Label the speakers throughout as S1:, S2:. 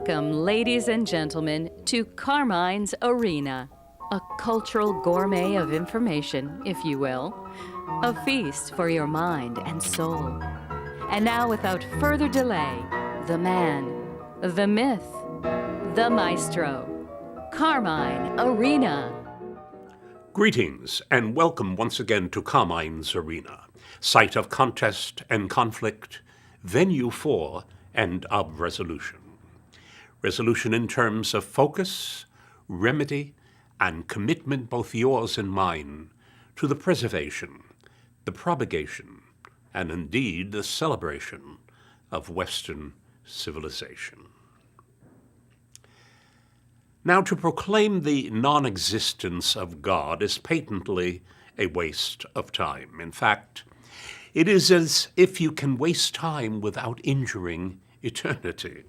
S1: Welcome, ladies and gentlemen, to Carmine's Arena, a cultural gourmet of information, if you will, a feast for your mind and soul. And now, without further delay, the man, the myth, the maestro, Carmine Arena.
S2: Greetings and welcome once again to Carmine's Arena, site of contest and conflict, venue for and of resolution. Resolution in terms of focus, remedy, and commitment, both yours and mine, to the preservation, the propagation, and indeed the celebration of Western civilization. Now, to proclaim the non-existence of God is patently a waste of time. In fact, it is as if you can waste time without injuring eternity.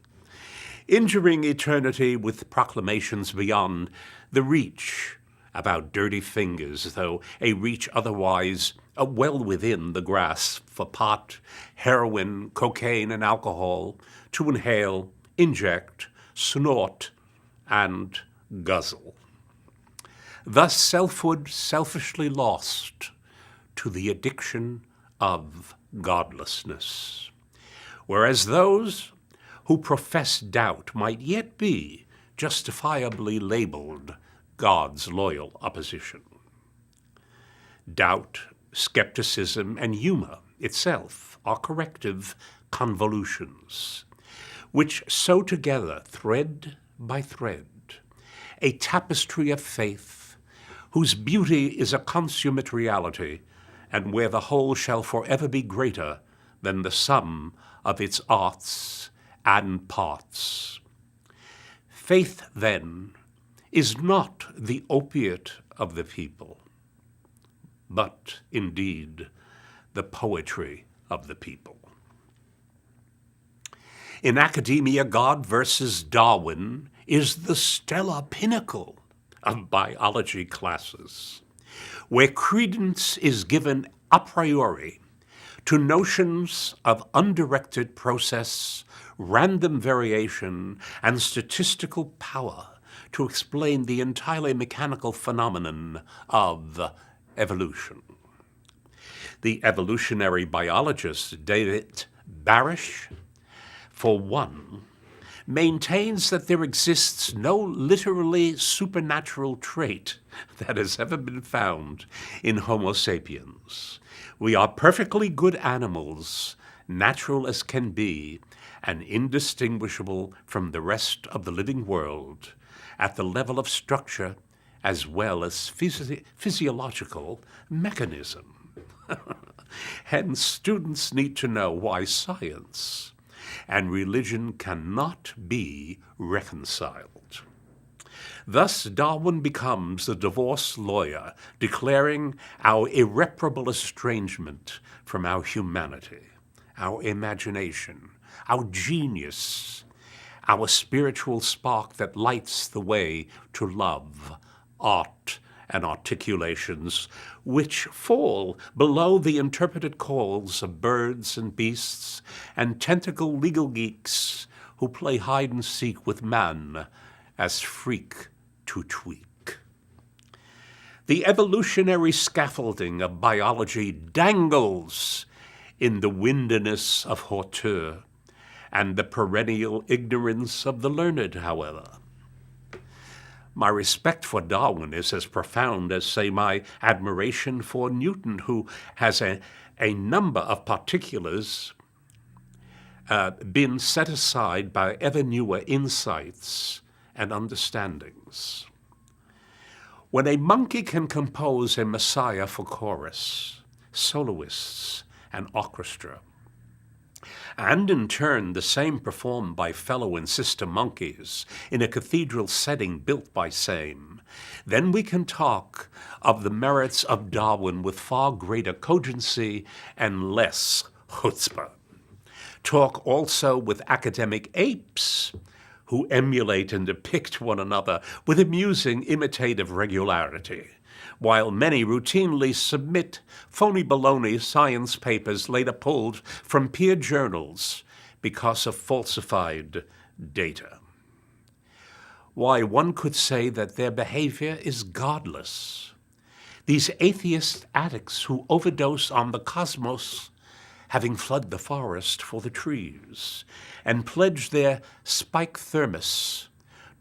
S2: Injuring eternity with proclamations beyond the reach of our dirty fingers, though a reach otherwise well within the grasp for pot, heroin, cocaine, and alcohol to inhale, inject, snort, and guzzle. Thus selfhood selfishly lost to the addiction of godlessness, whereas those who profess doubt might yet be justifiably labeled God's loyal opposition. Doubt, skepticism, and humor itself are corrective convolutions, which sew together, thread by thread, a tapestry of faith whose beauty is a consummate reality, and where the whole shall forever be greater than the sum of its arts and parts. Faith, then, is not the opiate of the people, but indeed the poetry of the people. In academia, God versus Darwin is the stellar pinnacle of biology classes, where credence is given a priori to notions of undirected process, random variation, and statistical power to explain the entirely mechanical phenomenon of evolution. The evolutionary biologist David Barish, for one, maintains that there exists no literally supernatural trait that has ever been found in Homo sapiens. We are perfectly good animals, natural as can be, and indistinguishable from the rest of the living world at the level of structure as well as physiological mechanism. Hence, students need to know why science and religion cannot be reconciled. Thus, Darwin becomes the divorce lawyer, declaring our irreparable estrangement from our humanity, our imagination, our genius, our spiritual spark that lights the way to love, art, and articulations which fall below the interpreted calls of birds and beasts and tentacle legal geeks who play hide-and-seek with man as freak to tweak. The evolutionary scaffolding of biology dangles in the windiness of hauteur and the perennial ignorance of the learned, however. My respect for Darwin is as profound as, say, my admiration for Newton, who has a number of particulars been set aside by ever newer insights and understandings. When a monkey can compose a messiah for chorus, soloists, and orchestra, and in turn the same performed by fellow and sister monkeys in a cathedral setting built by same, then we can talk of the merits of Darwin with far greater cogency and less chutzpah. Talk also with academic apes who emulate and depict one another with amusing imitative regularity, while many routinely submit phony baloney science papers later pulled from peer journals because of falsified data. Why, one could say that their behavior is godless. These atheist addicts who overdose on the cosmos, having fled the forest for the trees, and pledge their spike thermos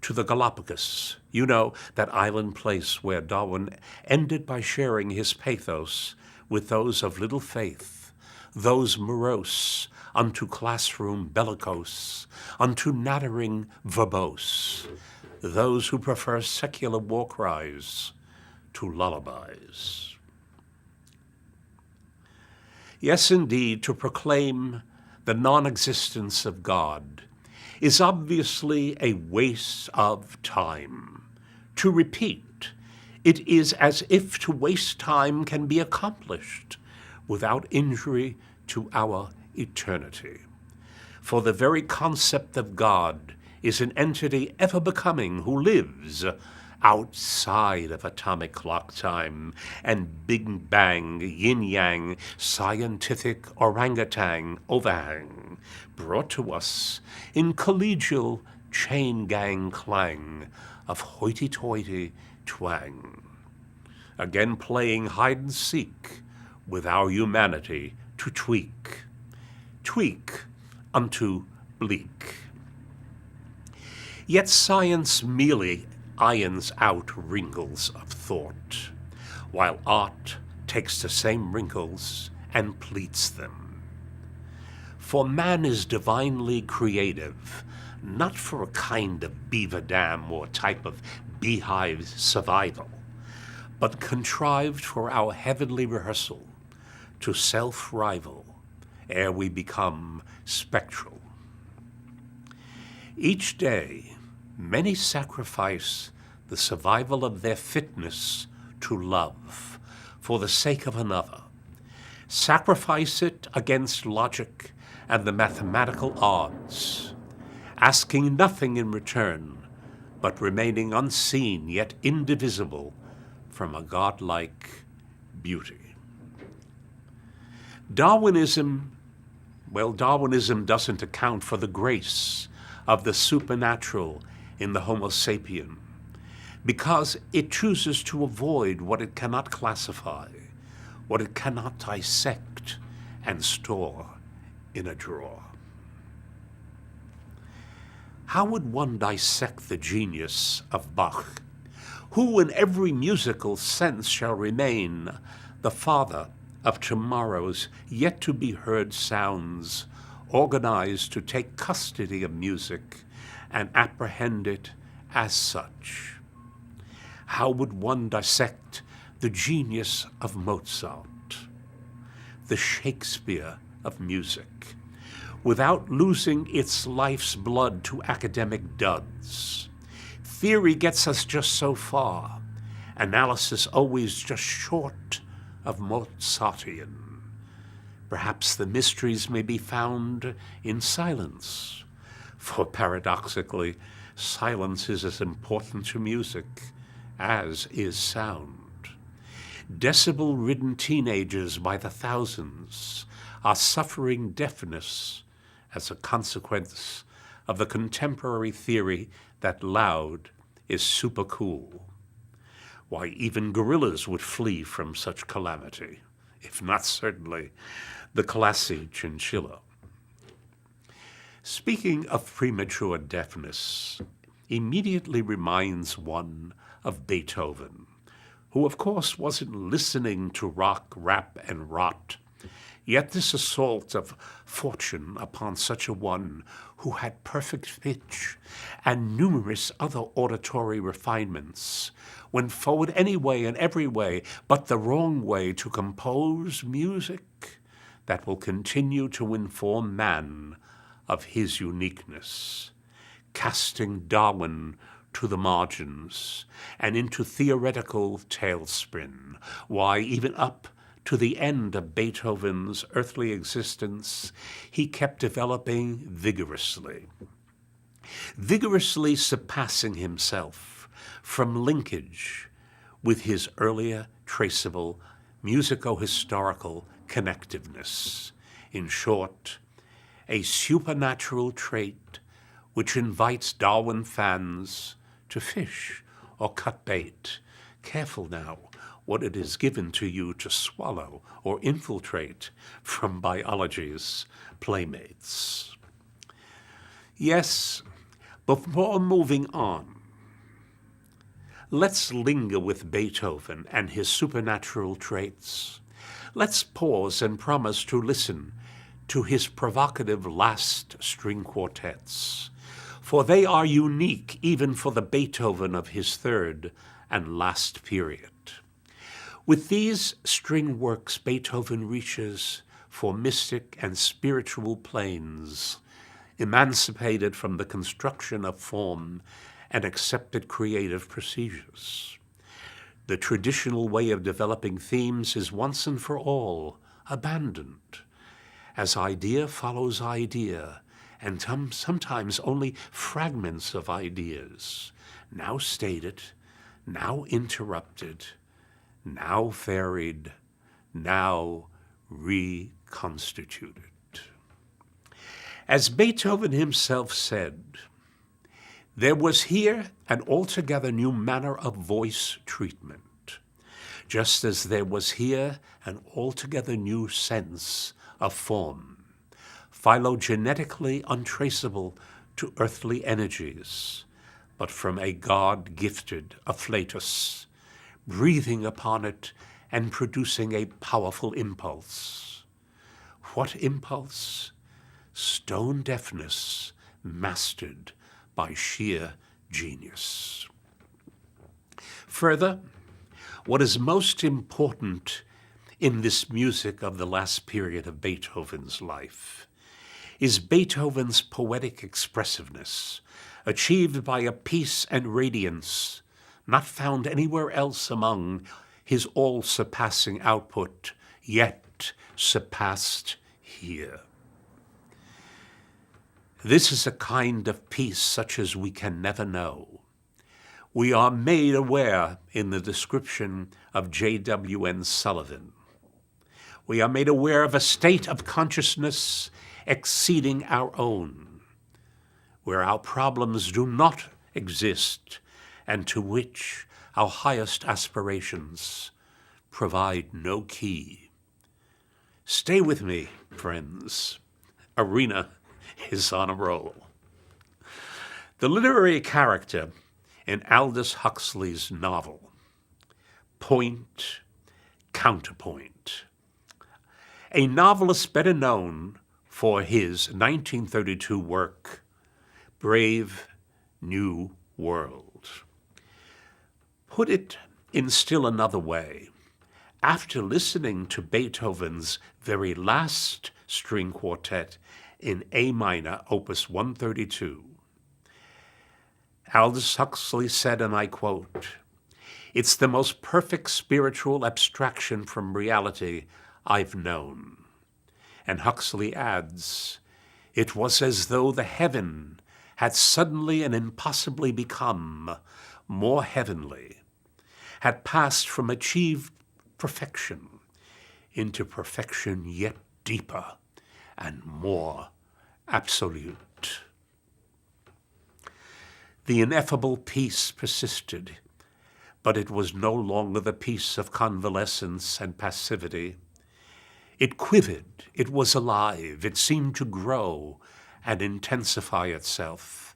S2: to the Galapagos, you know, that island place where Darwin ended by sharing his pathos with those of little faith, those morose, unto classroom bellicose, unto nattering verbose, those who prefer secular war cries to lullabies. Yes, indeed, to proclaim the non-existence of God is obviously a waste of time. To repeat, it is as if to waste time can be accomplished without injury to our eternity. For the very concept of God is an entity ever becoming who lives outside of atomic clock time and Big Bang, yin-yang, scientific orangutan overhang, brought to us in collegial chain gang clang of hoity-toity twang. Again playing hide-and-seek with our humanity to tweak unto bleak. Yet science merely irons out wrinkles of thought, while art takes the same wrinkles and pleats them. For man is divinely creative, not for a kind of beaver dam or type of beehive survival, but contrived for our heavenly rehearsal to self-rival ere we become spectral. Each day, many sacrifice the survival of their fitness to love for the sake of another. Sacrifice it against logic and the mathematical odds, asking nothing in return, but remaining unseen yet indivisible from a godlike beauty. Darwinism doesn't account for the grace of the supernatural in the Homo sapien, because it chooses to avoid what it cannot classify, what it cannot dissect and store in a drawer. How would one dissect the genius of Bach, who in every musical sense shall remain the father of tomorrow's yet-to-be-heard sounds, organized to take custody of music and apprehend it as such? How would one dissect the genius of Mozart, the Shakespeare of music, without losing its life's blood to academic duds? Theory gets us just so far, analysis always just short of Mozartian. Perhaps the mysteries may be found in silence, for paradoxically, silence is as important to music as is sound. Decibel-ridden teenagers by the thousands are suffering deafness as a consequence of the contemporary theory that loud is super cool. Why, even gorillas would flee from such calamity, if not certainly the classy chinchilla. Speaking of premature deafness, immediately reminds one of Beethoven, who of course wasn't listening to rock, rap, and rot. Yet this assault of fortune upon such a one who had perfect pitch and numerous other auditory refinements went forward anyway and every way but the wrong way to compose music that will continue to inform man of his uniqueness, casting Darwin to the margins and into theoretical tailspin. Why, even up to the end of Beethoven's earthly existence, he kept developing vigorously surpassing himself from linkage with his earlier traceable musico-historical connectiveness. In short, a supernatural trait which invites Darwin fans to fish or cut bait. Careful now what it is given to you to swallow or infiltrate from biology's playmates. Yes, before moving on, let's linger with Beethoven and his supernatural traits. Let's pause and promise to listen to his provocative last string quartets, for they are unique even for the Beethoven of his third and last period. With these string works, Beethoven reaches for mystic and spiritual planes, emancipated from the construction of form and accepted creative procedures. The traditional way of developing themes is once and for all abandoned, as idea follows idea, and sometimes only fragments of ideas, now stated, now interrupted, now varied, now reconstituted. As Beethoven himself said, there was here an altogether new manner of voice treatment, just as there was here an altogether new sense of form, phylogenetically untraceable to earthly energies, but from a God-gifted afflatus, breathing upon it and producing a powerful impulse. What impulse? Stone deafness mastered by sheer genius. Further, what is most important in this music of the last period of Beethoven's life is Beethoven's poetic expressiveness, achieved by a peace and radiance not found anywhere else among his all-surpassing output, yet surpassed here. This is a kind of peace such as we can never know. We are made aware in the description of J.W.N. Sullivan. We are made aware of a state of consciousness exceeding our own, where our problems do not exist and to which our highest aspirations provide no key. Stay with me, friends. Arena is on a roll. The literary character in Aldous Huxley's novel, Point, Counterpoint, a novelist better known for his 1932 work, Brave New World. Put it in still another way. After listening to Beethoven's very last string quartet in A minor, opus 132, Aldous Huxley said, and I quote, "It's the most perfect spiritual abstraction from reality I've known." And Huxley adds, "It was as though the heaven had suddenly and impossibly become more heavenly, had passed from achieved perfection into perfection yet deeper and more absolute." The ineffable peace persisted, but it was no longer the peace of convalescence and passivity. It quivered, it was alive, it seemed to grow and intensify itself.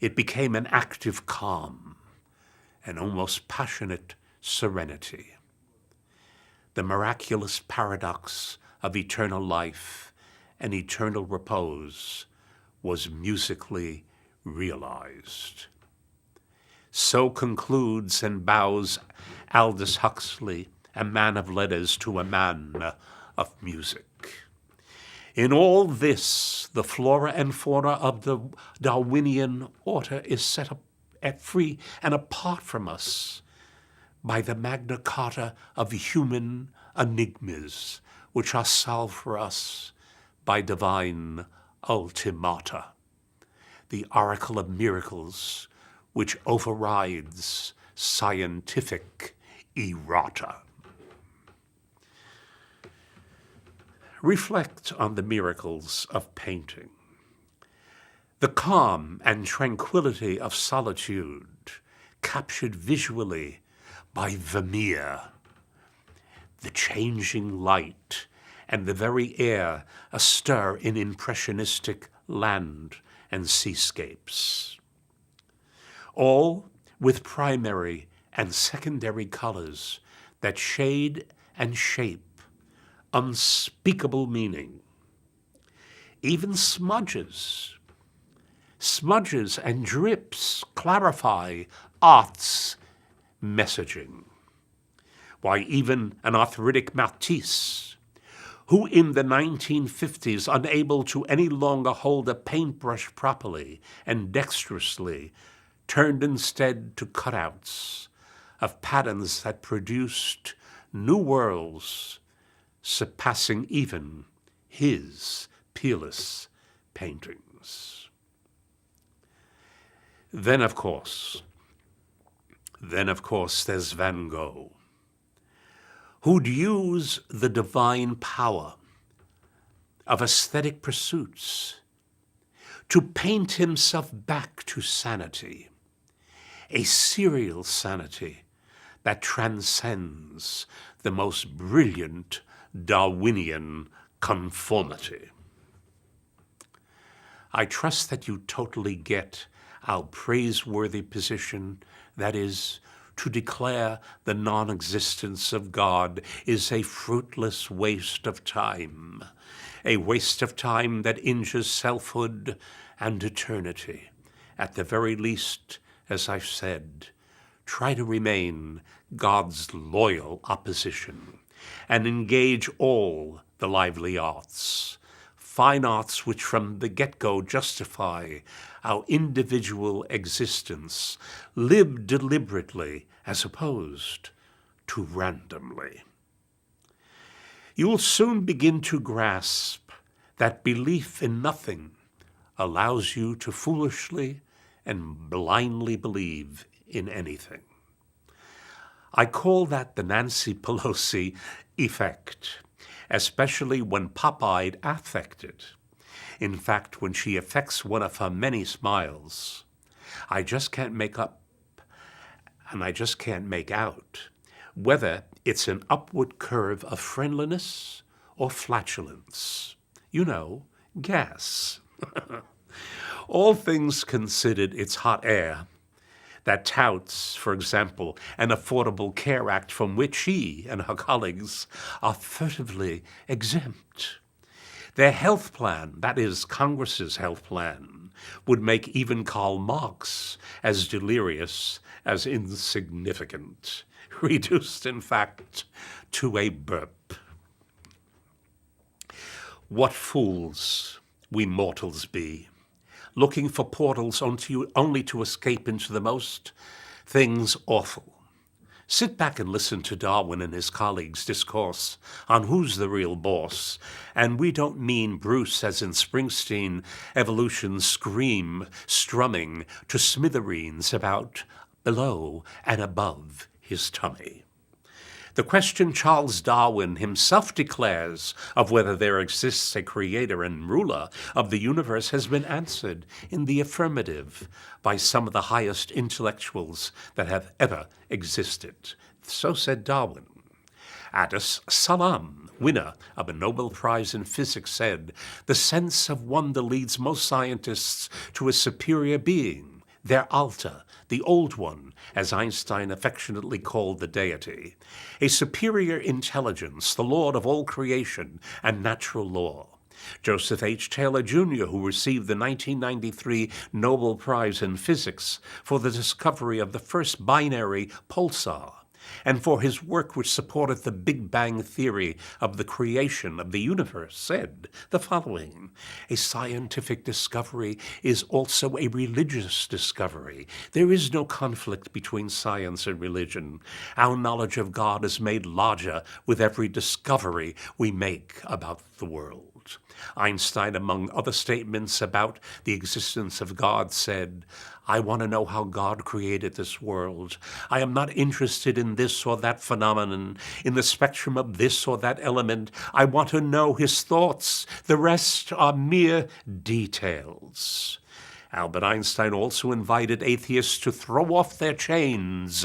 S2: It became an active calm, an almost passionate serenity. The miraculous paradox of eternal life and eternal repose was musically realized. So concludes and bows Aldous Huxley, a man of letters to a man of music. In all this, the flora and fauna of the Darwinian order is set up free and apart from us by the Magna Carta of human enigmas, which are solved for us by divine ultimata, the oracle of miracles, which overrides scientific errata. Reflect on the miracles of painting. The The calm and tranquility of solitude, captured visually by Vermeer, the changing light and the very air astir in impressionistic land and seascapes. All with primary and secondary colors that shade and shape unspeakable meaning. Even smudges and drips clarify art's messaging. Why, even an arthritic Matisse, who in the 1950s, unable to any longer hold a paintbrush properly and dexterously, turned instead to cutouts of patterns that produced new worlds surpassing even his peerless paintings. Then, of course, there's Van Gogh, who'd use the divine power of aesthetic pursuits to paint himself back to sanity, a serial sanity that transcends the most brilliant Darwinian conformity. I trust that you totally get our praiseworthy position, that is, to declare the non-existence of God is a fruitless waste of time, a waste of time that injures selfhood and eternity. At the very least, as I've said, try to remain God's loyal opposition and engage all the lively arts, fine arts which from the get-go justify our individual existence, live deliberately as opposed to randomly. You'll soon begin to grasp that belief in nothing allows you to foolishly and blindly believe in anything. I call that the Nancy Pelosi effect, especially when pop-eyed affected. In fact, when she affects one of her many smiles, I just can't make up and I just can't make out whether it's an upward curve of friendliness or flatulence. You know, gas. All things considered, it's hot air that touts, for example, an Affordable Care Act from which she and her colleagues are furtively exempt. Their health plan, that is Congress's health plan, would make even Karl Marx as delirious as insignificant, reduced, in fact, to a burp. What fools we mortals be, looking for portals only to escape into the most things awful. Sit back and listen to Darwin and his colleagues discourse on who's the real boss. And we don't mean Bruce as in Springsteen, evolution strumming to smithereens about below and above his tummy. The question Charles Darwin himself declares of whether there exists a creator and ruler of the universe has been answered in the affirmative by some of the highest intellectuals that have ever existed. So said Darwin. Addis Salam, winner of a Nobel Prize in Physics, said, "The sense of wonder leads most scientists to a superior being, their alter, the old one, as Einstein affectionately called the deity, a superior intelligence, the Lord of all creation and natural law." Joseph H. Taylor, Jr., who received the 1993 Nobel Prize in Physics for the discovery of the first binary pulsar, and for his work which supported the Big Bang theory of the creation of the universe, said the following: "A scientific discovery is also a religious discovery. There is no conflict between science and religion. Our knowledge of God is made larger with every discovery we make about the world." Einstein, among other statements about the existence of God, said, "I want to know how God created this world. I am not interested in this or that phenomenon, in the spectrum of this or that element. I want to know his thoughts. The rest are mere details." Albert Einstein also invited atheists to throw off their chains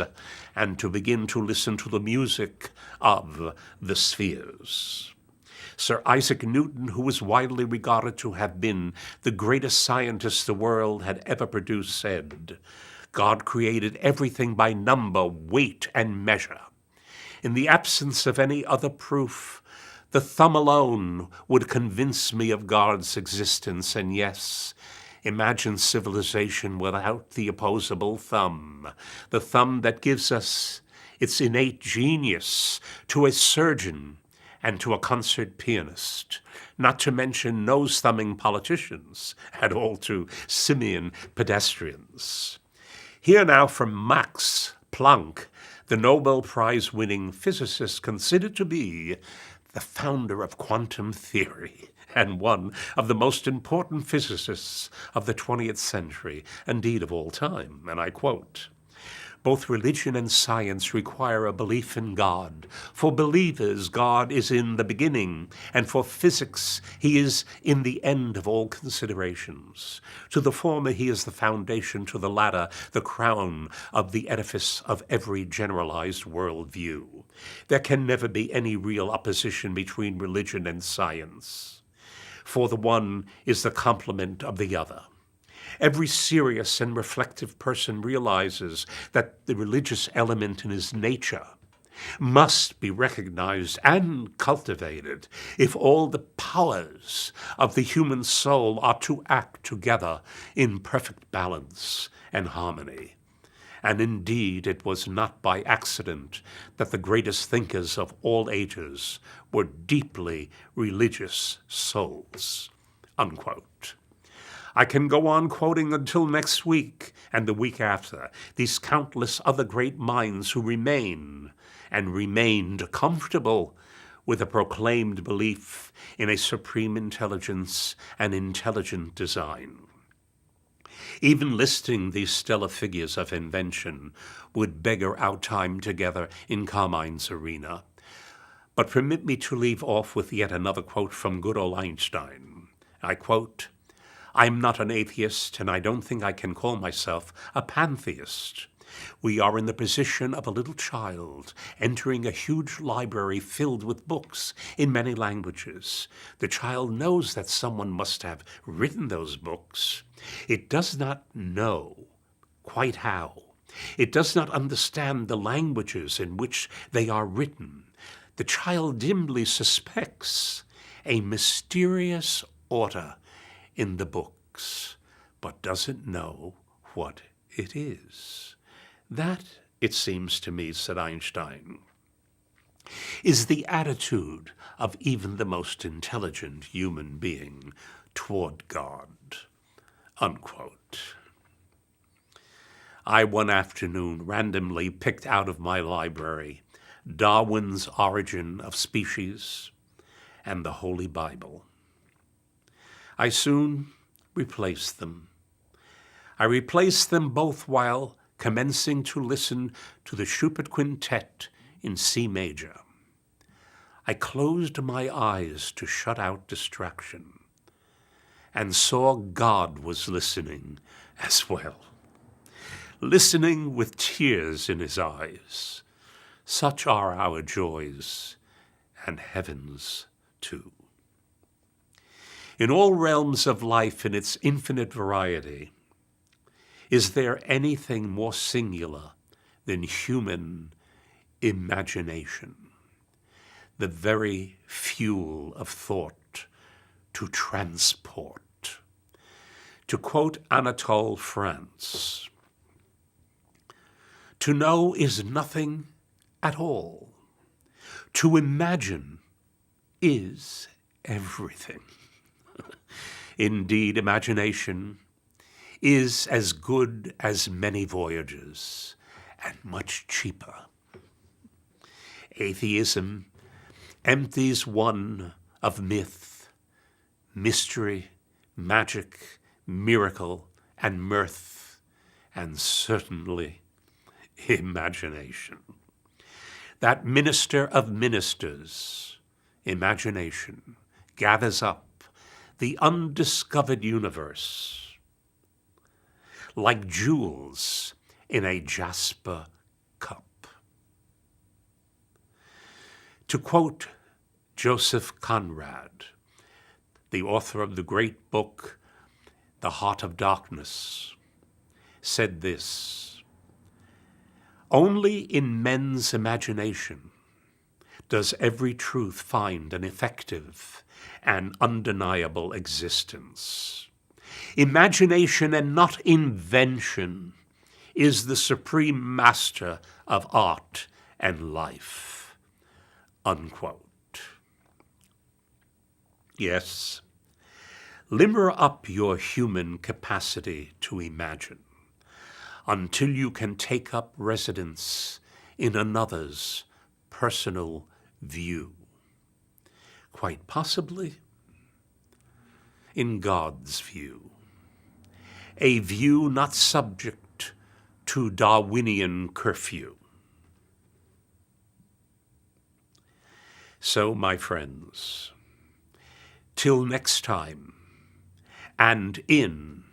S2: and to begin to listen to the music of the spheres. Sir Isaac Newton, who was widely regarded to have been the greatest scientist the world had ever produced, said, "God created everything by number, weight, and measure. In the absence of any other proof, the thumb alone would convince me of God's existence, and yes, imagine civilization without the opposable thumb, the thumb that gives us its innate genius to a surgeon and to a concert pianist, not to mention nose-thumbing politicians and all too simian pedestrians." Here now from Max Planck, the Nobel Prize-winning physicist considered to be the founder of quantum theory and one of the most important physicists of the 20th century, indeed of all time, and I quote, "Both religion and science require a belief in God. For believers, God is in the beginning, and for physics, he is in the end of all considerations. To the former, he is the foundation, to the latter, the crown of the edifice of every generalized worldview. There can never be any real opposition between religion and science, for the one is the complement of the other. Every serious and reflective person realizes that the religious element in his nature must be recognized and cultivated if all the powers of the human soul are to act together in perfect balance and harmony. And indeed, it was not by accident that the greatest thinkers of all ages were deeply religious souls." Unquote. I can go on quoting until next week and the week after these countless other great minds who remain and remained comfortable with a proclaimed belief in a supreme intelligence and intelligent design. Even listing these stellar figures of invention would beggar our time together in Carmine's Arena. But permit me to leave off with yet another quote from good old Einstein. I quote, "I'm not an atheist, and I don't think I can call myself a pantheist. We are in the position of a little child entering a huge library filled with books in many languages. The child knows that someone must have written those books. It does not know quite how. It does not understand the languages in which they are written. The child dimly suspects a mysterious order in the books, but doesn't know what it is. That, it seems to me," said Einstein, "is the attitude of even the most intelligent human being toward God." Unquote. I one afternoon randomly picked out of my library Darwin's Origin of Species and the Holy Bible. I soon replaced them. I replaced them both while commencing to listen to the Schubert Quintet in C major. I closed my eyes to shut out distraction and saw God was listening as well, listening with tears in his eyes. Such are our joys and heavens too. In all realms of life in its infinite variety, is there anything more singular than human imagination, the very fuel of thought to transport? To quote Anatole France, "To know is nothing at all. To imagine is everything." Indeed, imagination is as good as many voyages and much cheaper. Atheism empties one of myth, mystery, magic, miracle, and mirth, and certainly imagination. That minister of ministers, imagination, gathers up the undiscovered universe like jewels in a jasper cup. To quote Joseph Conrad, the author of the great book, The Heart of Darkness, said this: "Only in men's imagination does every truth find an effective and undeniable existence. Imagination and not invention is the supreme master of art and life." Unquote. Yes, limber up your human capacity to imagine until you can take up residence in another's personal view. Quite possibly in God's view, a view not subject to Darwinian curfew. So, my friends, till next time, and in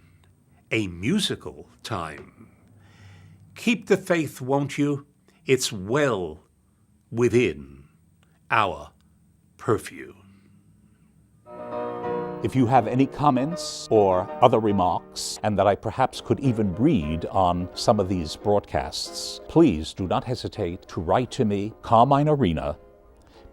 S2: a musical time, keep the faith, won't you? It's well within our purview.
S3: If you have any comments or other remarks, and that I perhaps could even read on some of these broadcasts, please do not hesitate to write to me, Carmine Arena,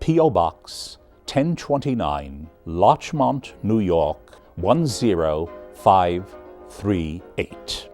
S3: P.O. Box 1029, Larchmont, New York 10538.